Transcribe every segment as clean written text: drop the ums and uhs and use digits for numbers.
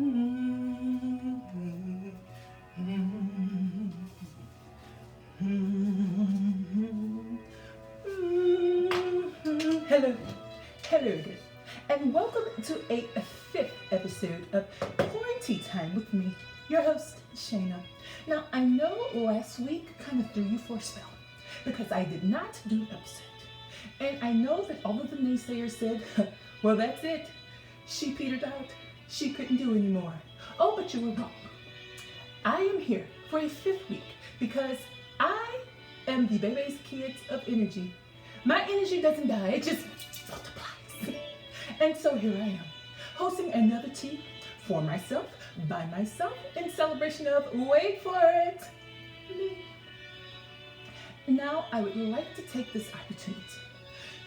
Hello, hello again, and welcome to a fifth episode of QuaranTEA Time with me, your host, Shana. Now, I know last week kind of threw you for a spell because I did not do an episode. And I know that all of the naysayers said, well, that's it. She petered out. She couldn't do anymore. Oh, but you were wrong. I am here for a fifth week because I am the baby's kids of energy. My energy doesn't die, it just multiplies. And so here I am, hosting another tea for myself, by myself, in celebration of, wait for it, me. Now, I would like to take this opportunity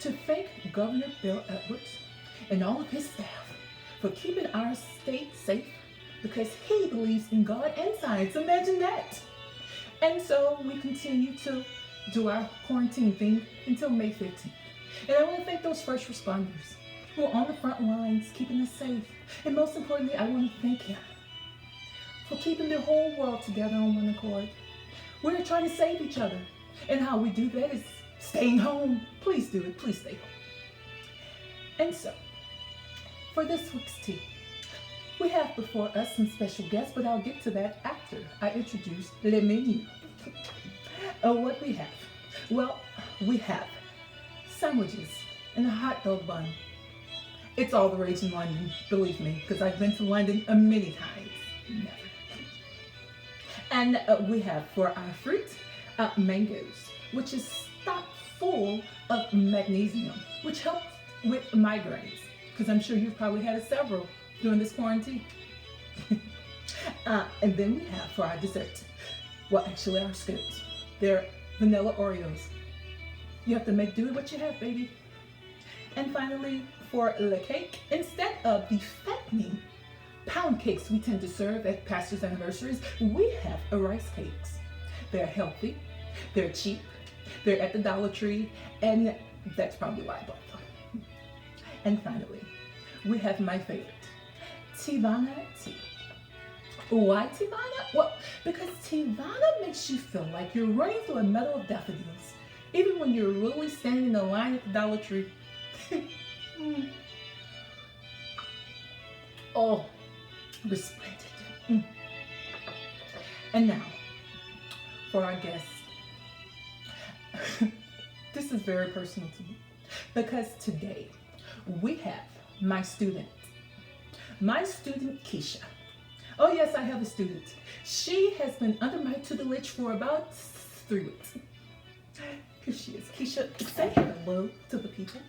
to thank Governor Bill Edwards and all of his staff for keeping our state safe because he believes in God and science. Imagine that. And so we continue to do our quarantine thing until May 15th. And I want to thank those first responders who are on the front lines, keeping us safe. And most importantly, I want to thank him for keeping the whole world together on one accord. We're trying to save each other. And how we do that is staying home. Please do it. Please stay home. And so, for this week's tea, we have before us some special guests, but I'll get to that after I introduce le menu. What we have? Well, we have sandwiches and a hot dog bun. It's all the rage in London, believe me, because I've been to London many times. Never. And we have for our fruit, mangoes, which is stocked full of magnesium, which helps with migraines, because I'm sure you've probably had several during this quarantine. And then we have for our dessert, well, actually our scones. They're vanilla Oreos. You have to make do with what you have, baby. And finally, for the cake, instead of the fattening pound cakes we tend to serve at pastors' anniversaries, we have rice cakes. They're healthy, they're cheap, they're at the Dollar Tree, and that's probably why I bought them. And finally, we have my favorite, Tivana tea. Why Tivana? Well, because Tivana makes you feel like you're running through a meadow of daffodils, even when you're really standing in the line at the Dollar Tree. Oh, resplendent. And now, for our guests. This is very personal to me because today we have my student Keisha. Oh yes, I have a student. She has been under my tutelage for about 3 weeks. Here she is. Keisha, say hello to the people.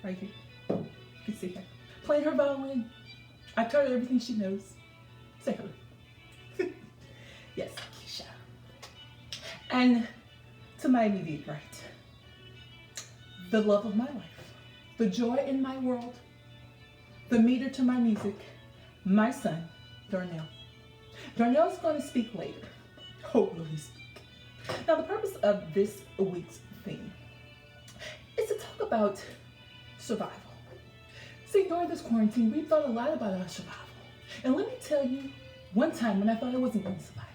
Right here. You can see her. Playing her violin. I taught her everything she knows. Say hello. Yes, Keisha. And to my immediate right, the love of my life, the joy in my world, the meter to my music, my son, Darnell. Darnell's going to speak later. Hopefully speak. Now, the purpose of this week's theme is to talk about survival. See, during this quarantine, we thought a lot about our survival. And let me tell you, one time when I thought I wasn't going to survive,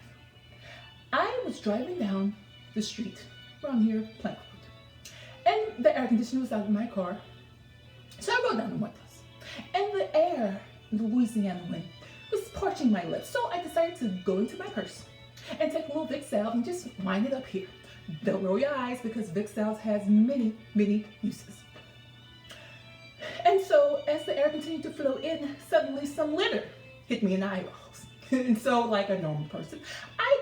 I was driving down the street around here, Plank Road, and the air conditioner was out of my car. So I rode down the windows, and the air, the Louisiana wind, was parching my lips. So I decided to go into my purse and take a little Vicks salve and just wind it up here. Don't roll your eyes because Vicks salve has many, many uses. And so as the air continued to flow in, suddenly some litter hit me in the eyeballs. And so like a normal person, I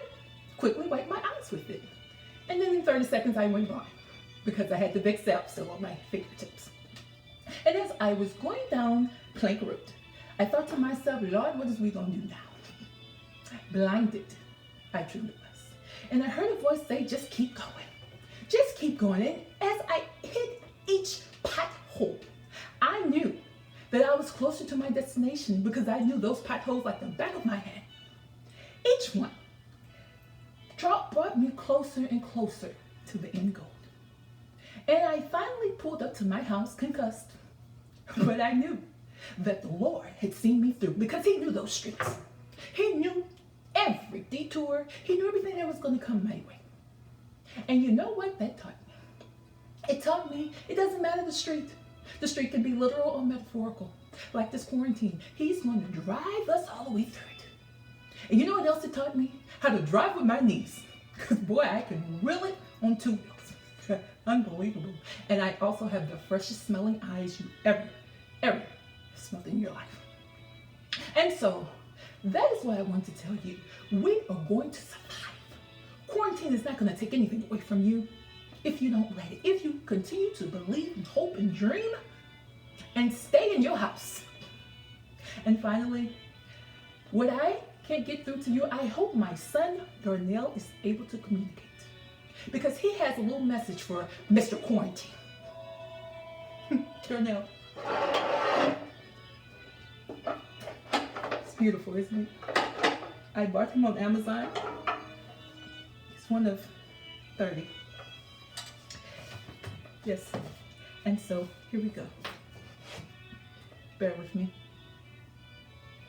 quickly wiped my eyes with it. And then in 30 seconds I went blind because I had the Vicks salve still on my fingertips. And as I was going down Plank Road, I thought to myself, Lord, what is we gonna do now? Blinded, I truly was. And I heard a voice say, just keep going. Just keep going. And as I hit each pothole, I knew that I was closer to my destination because I knew those potholes like the back of my hand. Each one brought me closer and closer to the end goal. And I finally pulled up to my house concussed, but I knew that the Lord had seen me through, because he knew those streets. He knew every detour. He knew everything that was going to come my way. And you know what that taught me? It taught me it doesn't matter the street. The street can be literal or metaphorical. Like this quarantine. He's going to drive us all the way through it. And you know what else it taught me? How to drive with my knees. Because boy, I can wheel it on 2 wheels. Unbelievable. And I also have the freshest smelling eyes you ever smelled in your life. And so that is why I want to tell you, we are going to survive. Quarantine is not going to take anything away from you if you don't let it. If you continue to believe and hope and dream and stay in your house. And finally, what I can't get through to you, I hope my son Darnell is able to communicate, because he has a little message for Mr. Quarantine. Darnell. It's beautiful, isn't it? I bought him on Amazon. It's one of 30. Yes. And so here we go. Bear with me.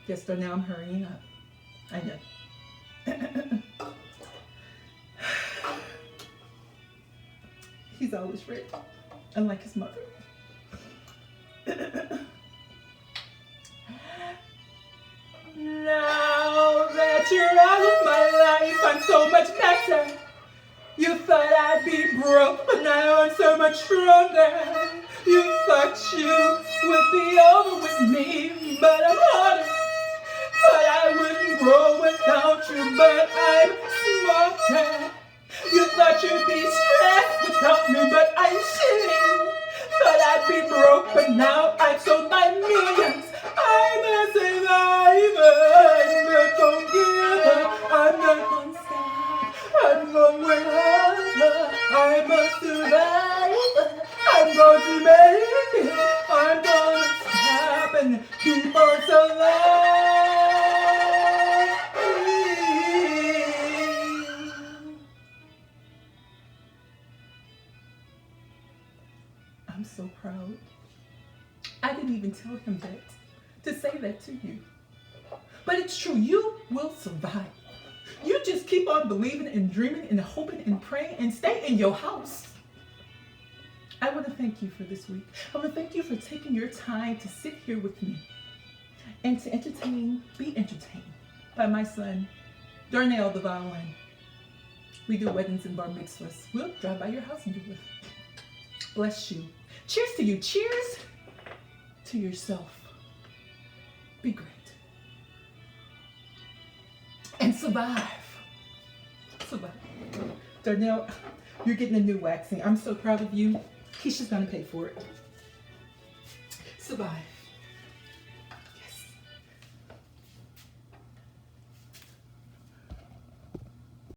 Yes, Darnell, I'm hurrying up. I know. He's always ready, unlike his mother. Now that you're out of my life, I'm so much better. You thought I'd be broke, but now I'm so much stronger. You thought you would be over with me, but I'm harder. Thought I wouldn't grow without you, but I'm smarter. You thought you'd be stressed without me, but I'm chilling. Thought I'd be broke, but now I've sold my millions. I'm a survivor. I'm not gonna give up. I'm not gonna stop. I'm gonna work harder. I'm a survivor. I'm going to make it. I'm gonna stop and keep on surviving. I'm so proud. I didn't even tell him that, to say that to you. But it's true, you will survive. You just keep on believing and dreaming and hoping and praying and stay in your house. I want to thank you for this week. I want to thank you for taking your time to sit here with me and to be entertained by my son, Darnell the violin. We do weddings and bar mitzvahs. We'll drive by your house and do it. Bless you. Cheers to you. Cheers to yourself. Be great. And survive. Survive. Darnell, you're getting a new waxing. I'm so proud of you. Keisha's gonna pay for it. Survive.